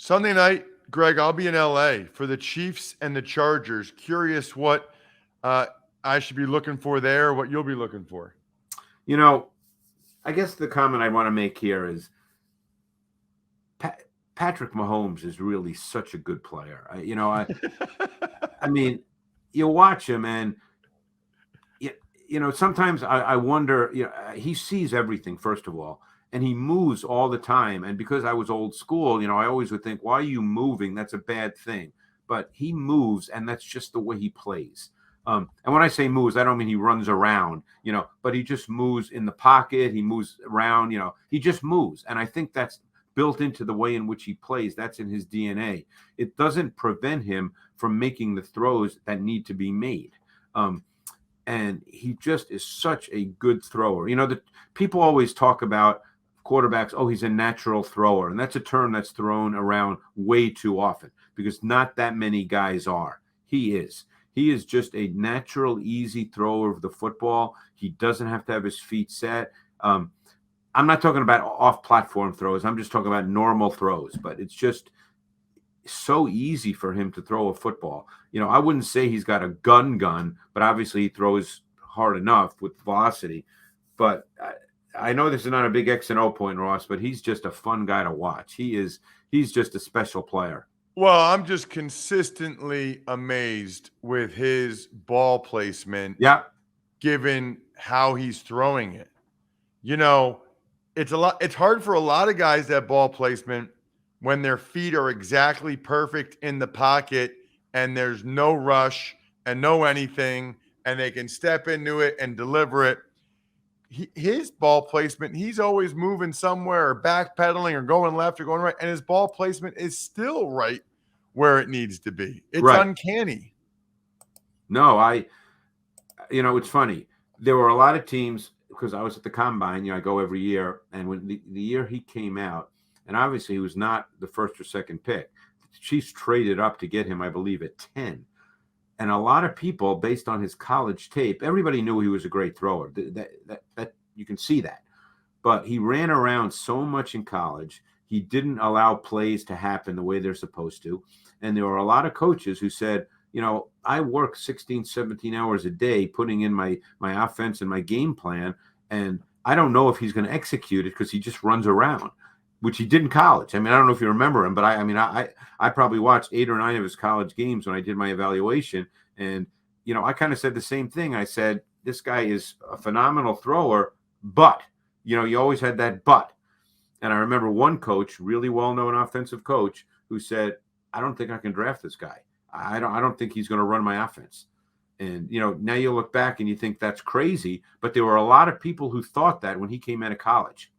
Sunday night, Greg, I'll be in LA for the Chiefs and the Chargers. Curious what uh, I should be looking for there, what you'll be looking for. You know, I guess the comment I want to make here is Patrick Mahomes is really such a good player. I mean, you watch him and sometimes I wonder, he sees everything, first of all, and he moves all the time. And because I was old school, I always would think, why are you moving? That's a bad thing. But he moves, and that's just the way he plays. And when I say moves, I don't mean he runs around, but he just moves in the pocket. He moves around, he just moves. And I think that's built into the way in which he plays. That's in his DNA. It doesn't prevent him from making the throws that need to be made. And he just is such a good thrower. The people always talk about quarterbacks, oh, he's a natural thrower. And that's a term that's thrown around way too often because not that many guys are. He is. He is just a natural, easy thrower of the football. He doesn't have to have his feet set. I'm not talking about off-platform throws. I'm just talking about normal throws. But it's just so easy for him to throw a football. I wouldn't say he's got a gun, but obviously he throws hard enough with velocity. But I know this is not a big X and O point, Ross, but he's just a fun guy to watch. He's just a special player. Well, I'm just consistently amazed with his ball placement. Yeah. Given how he's throwing it. It's hard for a lot of guys that ball placement when their feet are exactly perfect in the pocket and there's no rush and no anything, and they can step into it and deliver it. His ball placement, he's always moving somewhere or backpedaling or going left or going right, and his ball placement is still right where it needs to be. It's right. Uncanny. No, it's funny. There were a lot of teams, because I was at the Combine, I go every year, and when the year he came out, and obviously he was not the first or second pick. The Chiefs traded up to get him, I believe, at 10. And a lot of people, based on his college tape, everybody knew he was a great thrower. That you can see that. But he ran around so much in college. He didn't allow plays to happen the way they're supposed to. And there were a lot of coaches who said, I work 16, 17 hours a day putting in my offense and my game plan, and I don't know if he's going to execute it because he just runs around, which he did in college. I mean, I don't know if you remember him, but I probably watched 8 or 9 of his college games when I did my evaluation. And, I kind of said the same thing. I said, this guy is a phenomenal thrower, but, you always had that but. And I remember one coach, really well-known offensive coach, who said, I don't think I can draft this guy. I don't think he's going to run my offense. And, now you look back and you think that's crazy, but there were a lot of people who thought that when he came out of college.